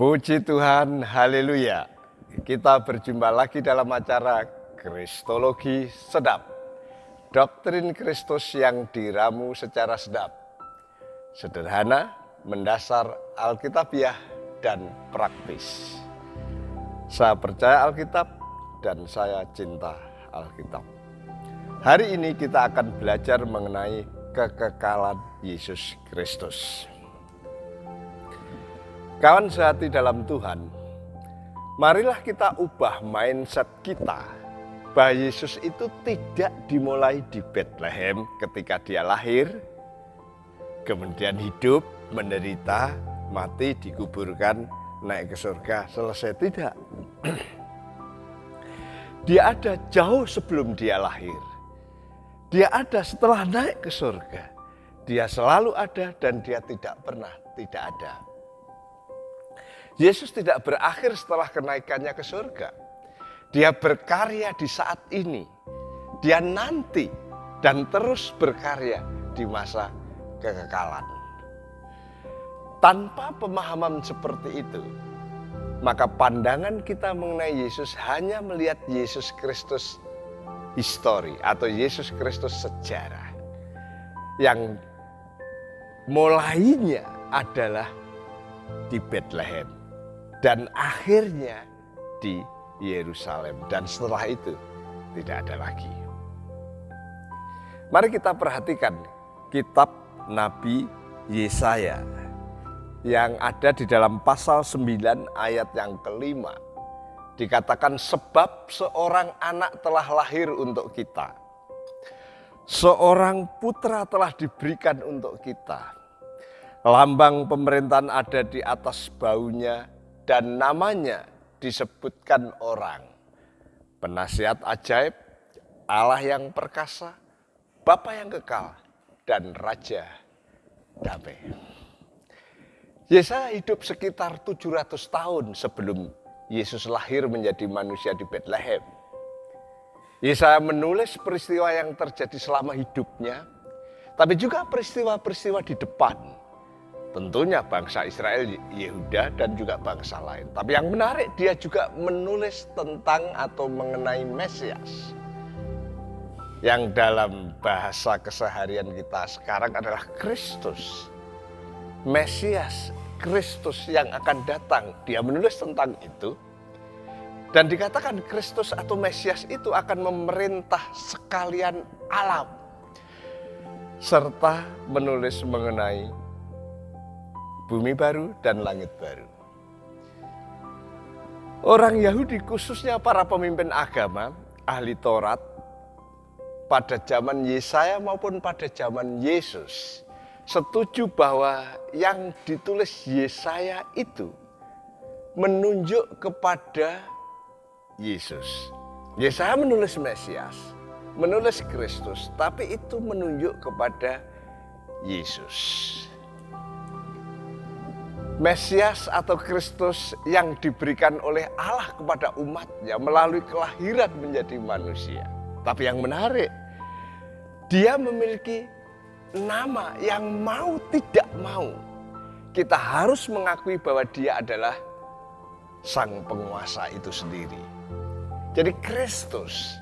Puji Tuhan, haleluya. Kita berjumpa lagi dalam acara Kristologi Sedap. Doktrin Kristus yang diramu secara sedap. Sederhana, mendasar, alkitabiah, dan praktis. Saya percaya Alkitab dan saya cinta Alkitab. Hari ini kita akan belajar mengenai kekekalan Yesus Kristus. Kawan sehati dalam Tuhan, marilah kita ubah mindset kita bahwa Yesus itu tidak dimulai di Bethlehem ketika dia lahir, kemudian hidup, menderita, mati, dikuburkan, naik ke surga, selesai. Tidak. Dia ada jauh sebelum dia lahir. Dia ada setelah naik ke surga. Dia selalu ada dan dia tidak pernah tidak ada. Yesus tidak berakhir setelah kenaikannya ke surga. Dia berkarya di saat ini. Dia nanti dan terus berkarya di masa kekekalan. Tanpa pemahaman seperti itu, maka pandangan kita mengenai Yesus hanya melihat Yesus Kristus histori atau Yesus Kristus sejarah. Yang mulainya adalah di Bethlehem. Dan akhirnya di Yerusalem. Dan setelah itu tidak ada lagi. Mari kita perhatikan kitab Nabi Yesaya yang ada di dalam pasal 9 ayat yang kelima. Dikatakan sebab seorang anak telah lahir untuk kita. Seorang putra telah diberikan untuk kita. Lambang pemerintahan ada di atas baunya. Dan namanya disebutkan orang. Penasihat ajaib, Allah yang perkasa, Bapa yang kekal, dan Raja damai. Yesaya hidup sekitar 700 tahun sebelum Yesus lahir menjadi manusia di Bethlehem. Yesaya menulis peristiwa yang terjadi selama hidupnya, tapi juga peristiwa-peristiwa di depan. Tentunya bangsa Israel, Yehuda, dan juga bangsa lain. Tapi yang menarik, dia juga menulis tentang atau mengenai Mesias. Yang dalam bahasa keseharian kita sekarang adalah Kristus. Mesias, Kristus yang akan datang. Dia menulis tentang itu. Dan dikatakan Kristus atau Mesias itu akan memerintah sekalian alam. Serta menulis mengenai bumi baru dan langit baru. Orang Yahudi khususnya para pemimpin agama, ahli Taurat, pada zaman Yesaya maupun pada zaman Yesus, setuju bahwa yang ditulis Yesaya itu menunjuk kepada Yesus. Yesaya menulis Mesias, menulis Kristus, tapi itu menunjuk kepada Yesus. Mesias atau Kristus yang diberikan oleh Allah kepada umatnya melalui kelahiran menjadi manusia. Tapi yang menarik, dia memiliki nama yang mau tidak mau. Kita harus mengakui bahwa dia adalah sang penguasa itu sendiri. Jadi Kristus,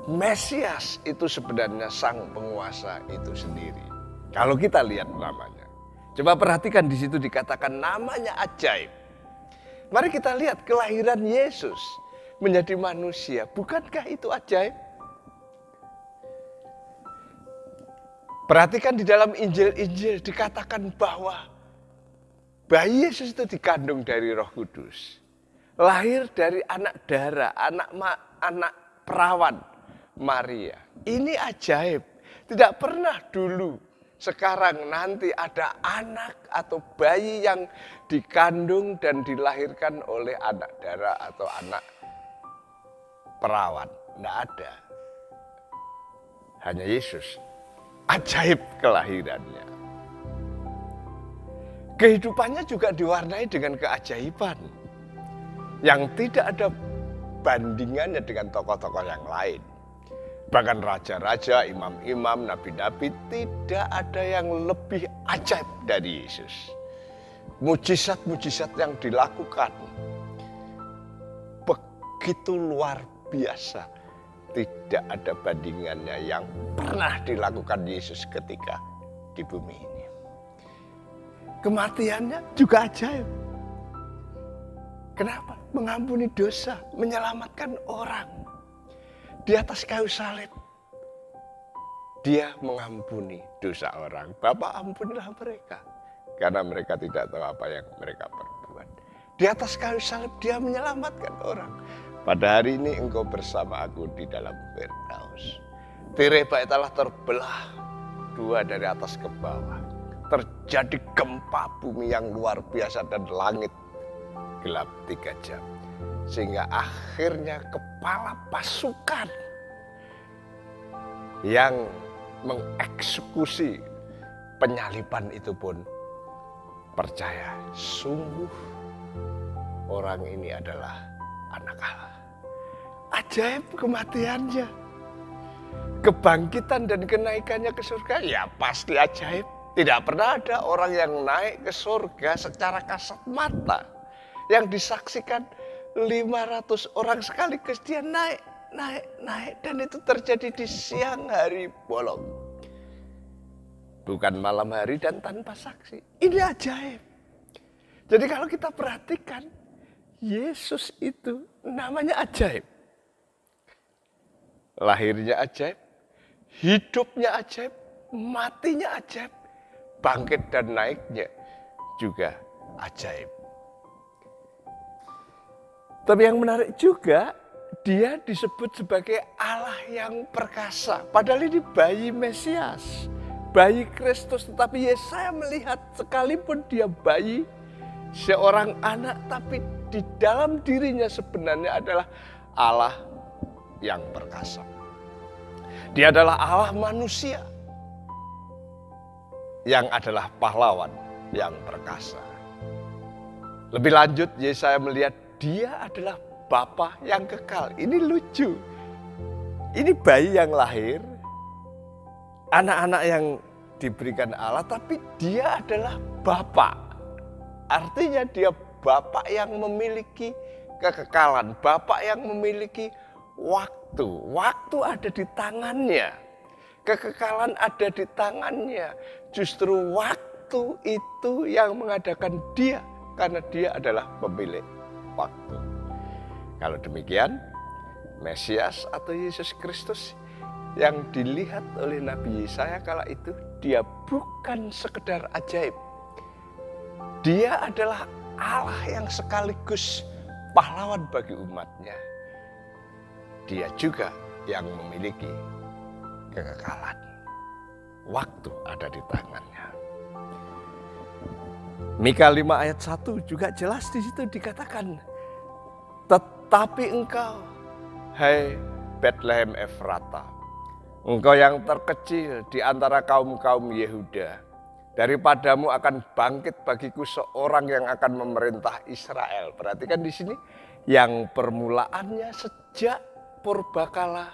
Mesias itu sebenarnya sang penguasa itu sendiri. Kalau kita lihat namanya. Coba perhatikan di situ dikatakan namanya ajaib. Mari kita lihat kelahiran Yesus menjadi manusia. Bukankah itu ajaib? Perhatikan di dalam Injil-Injil dikatakan bahwa bayi Yesus itu dikandung dari Roh Kudus. Lahir dari anak darah, anak perawan Maria. Ini ajaib. Tidak pernah dulu. Sekarang nanti ada anak atau bayi yang dikandung dan dilahirkan oleh anak darah atau anak perawan. Tidak ada. Hanya Yesus. Ajaib kelahirannya. Kehidupannya juga diwarnai dengan keajaiban yang tidak ada bandingannya dengan tokoh-tokoh yang lain. Bahkan raja-raja, imam-imam, nabi-nabi, tidak ada yang lebih ajaib dari Yesus. Mujizat-mujizat yang dilakukan begitu luar biasa. Tidak ada bandingannya yang pernah dilakukan Yesus ketika di bumi ini. Kematiannya juga ajaib. Kenapa? Mengampuni dosa, menyelamatkan orang. Di atas kayu salib, dia mengampuni dosa orang. Bapa, ampunilah mereka, karena mereka tidak tahu apa yang mereka perbuat. Di atas kayu salib, dia menyelamatkan orang. Pada hari ini engkau bersama aku di dalam Firdaus. Tirai bait telah terbelah dua dari atas ke bawah. Terjadi gempa bumi yang luar biasa dan langit gelap 3 jam. Sehingga akhirnya kepala pasukan yang mengeksekusi penyaliban itu pun percaya, sungguh orang ini adalah anak Allah. Ajaib kematiannya. Kebangkitan dan kenaikannya ke surga, ya pasti ajaib. Tidak pernah ada orang yang naik ke surga secara kasat mata. Yang disaksikan 500 orang sekaligus dia naik. Dan itu terjadi di siang hari bolong. Bukan malam hari dan tanpa saksi. Ini ajaib. Jadi kalau kita perhatikan, Yesus itu namanya ajaib. Lahirnya ajaib, hidupnya ajaib, matinya ajaib, bangkit dan naiknya juga ajaib. Tapi yang menarik juga, dia disebut sebagai Allah yang perkasa. Padahal ini bayi Mesias, bayi Kristus. Tetapi Yesaya melihat sekalipun dia bayi, seorang anak, tapi di dalam dirinya sebenarnya adalah Allah yang perkasa. Dia adalah Allah manusia yang adalah pahlawan yang perkasa. Lebih lanjut, Yesaya melihat dia adalah Bapa yang kekal. Ini lucu. Ini bayi yang lahir, anak-anak yang diberikan Allah, tapi dia adalah Bapa. Artinya dia Bapa yang memiliki kekekalan, Bapa yang memiliki waktu. Waktu ada di tangannya. Kekekalan ada di tangannya. Justru waktu itu yang mengadakan dia, karena dia adalah pemilik waktu. Kalau demikian, Mesias atau Yesus Kristus yang dilihat oleh Nabi Yesaya kala itu, dia bukan sekedar ajaib. Dia adalah Allah yang sekaligus pahlawan bagi umatnya. Dia juga yang memiliki kekekalan. Waktu ada di tangannya. Mika 5 ayat 1 juga jelas di situ dikatakan, tetapi engkau, hai Bethlehem Efrata, engkau yang terkecil di antara kaum-kaum Yehuda, daripadamu akan bangkit bagiku seorang yang akan memerintah Israel. Perhatikan di sini, yang permulaannya sejak purbakala,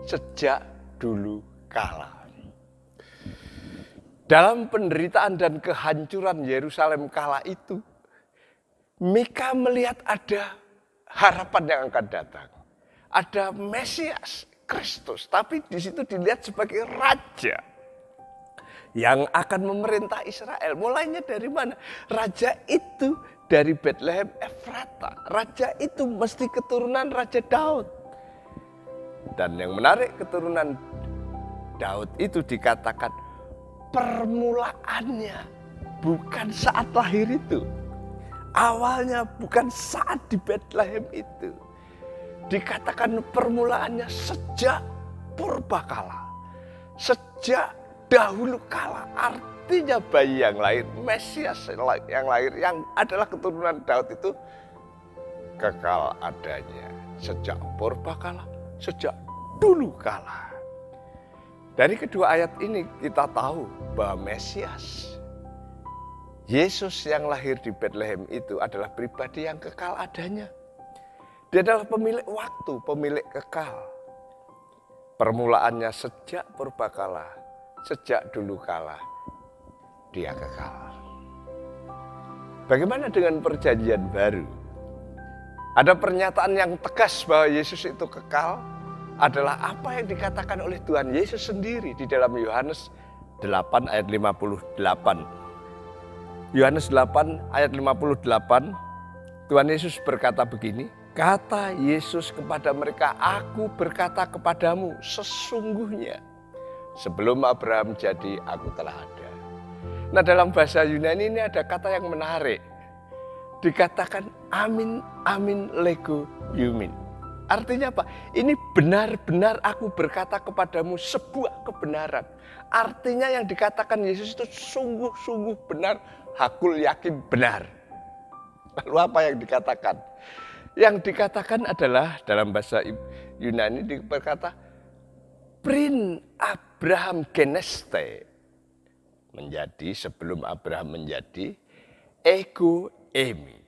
sejak dulu kala. Dalam penderitaan dan kehancuran Yerusalem kala itu, Mika melihat ada harapan yang akan datang. Ada Mesias, Kristus, tapi di situ dilihat sebagai raja yang akan memerintah Israel. Mulainya dari mana? Raja itu dari Bethlehem Efrata. Raja itu mesti keturunan Raja Daud. Dan yang menarik, keturunan Daud itu dikatakan permulaannya bukan saat lahir itu. Awalnya bukan saat di Bethlehem itu. Dikatakan permulaannya sejak purbakala. Sejak dahulu kala. Artinya bayi yang lahir, Mesias yang lahir, yang adalah keturunan Daud itu kekal adanya. Sejak purbakala, sejak dulu kala. Dari kedua ayat ini kita tahu bahwa Mesias Yesus yang lahir di Bethlehem itu adalah pribadi yang kekal adanya. Dia adalah pemilik waktu, pemilik kekal. Permulaannya sejak purbakala, sejak dulu kala, dia kekal. Bagaimana dengan perjanjian baru? Ada pernyataan yang tegas bahwa Yesus itu kekal adalah apa yang dikatakan oleh Tuhan Yesus sendiri di dalam Yohanes 8 ayat 58. Yohanes 8 ayat 58, Tuhan Yesus berkata begini, kata Yesus kepada mereka, aku berkata kepadamu sesungguhnya sebelum Abraham jadi aku telah ada. Nah, dalam bahasa Yunani ini ada kata yang menarik. Dikatakan amin, amin lego yumin. Artinya apa? Ini benar-benar aku berkata kepadamu sebuah kebenaran. Artinya yang dikatakan Yesus itu sungguh-sungguh benar, hakul yakin benar. Lalu apa yang dikatakan? Yang dikatakan adalah dalam bahasa Yunani berkata, Prin Abraham geneste. Menjadi sebelum Abraham menjadi ego emi.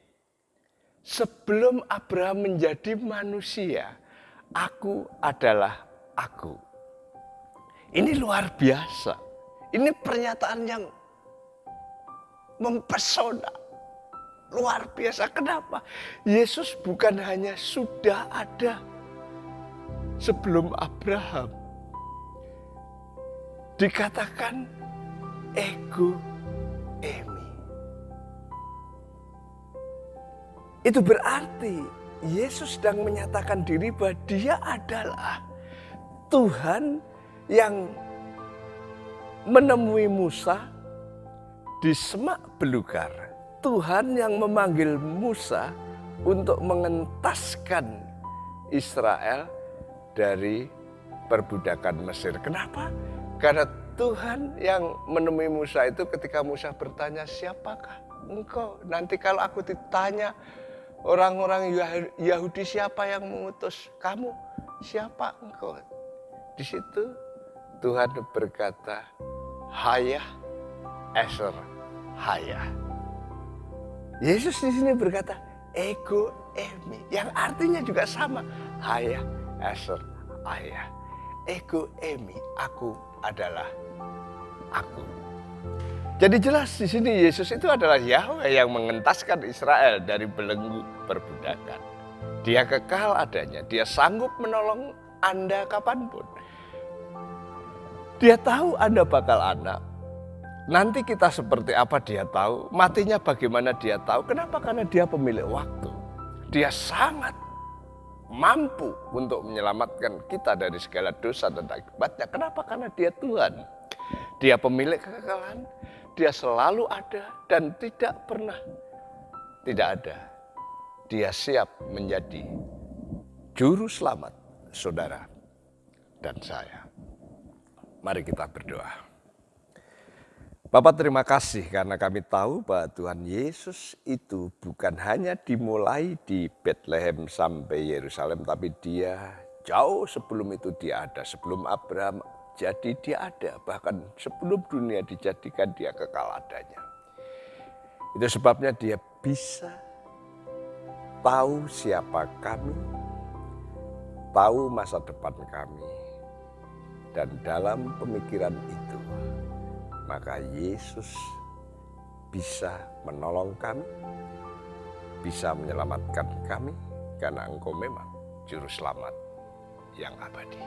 Sebelum Abraham menjadi manusia, aku adalah aku. Ini luar biasa. Ini pernyataan yang mempesona. Luar biasa. Kenapa? Yesus bukan hanya sudah ada sebelum Abraham. Dikatakan ego emi. Itu berarti Yesus sedang menyatakan diri bahwa dia adalah Tuhan yang menemui Musa di semak belukar. Tuhan yang memanggil Musa untuk mengentaskan Israel dari perbudakan Mesir. Kenapa? Karena Tuhan yang menemui Musa itu ketika Musa bertanya, siapakah engkau? Nanti kalau aku ditanya orang-orang Yahudi siapa yang mengutus kamu? Siapa engkau? Di situ Tuhan berkata, Hayah Eser Hayah. Yesus di sini berkata, ego emi, yang artinya juga sama, Hayah Eser Hayah. Ego emi, aku adalah aku. Jadi jelas di sini Yesus itu adalah Yahweh yang mengentaskan Israel dari belenggu perbudakan. Dia kekal adanya, dia sanggup menolong Anda kapanpun. Dia tahu Anda bakal anak. Nanti kita seperti apa dia tahu, matinya bagaimana dia tahu. Kenapa? Karena dia pemilik waktu. Dia sangat mampu untuk menyelamatkan kita dari segala dosa dan akibatnya. Kenapa? Karena dia Tuhan. Dia pemilik kekekalan. Dia selalu ada dan tidak pernah tidak ada. Dia siap menjadi juru selamat saudara dan saya. Mari kita berdoa. Bapak, terima kasih karena kami tahu bahwa Tuhan Yesus itu bukan hanya dimulai di Bethlehem sampai Yerusalem, tapi dia jauh sebelum itu dia ada. Sebelum Abraham jadi dia ada, bahkan sebelum dunia dijadikan dia kekal adanya. Itu sebabnya dia bisa tahu siapa kami, tahu masa depan kami, dan dalam pemikiran itu maka Yesus bisa menolong kami, bisa menyelamatkan kami, karena Engkau memang Juru Selamat yang abadi.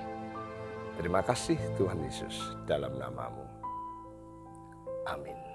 Terima kasih Tuhan Yesus, dalam nama-Mu. Amin.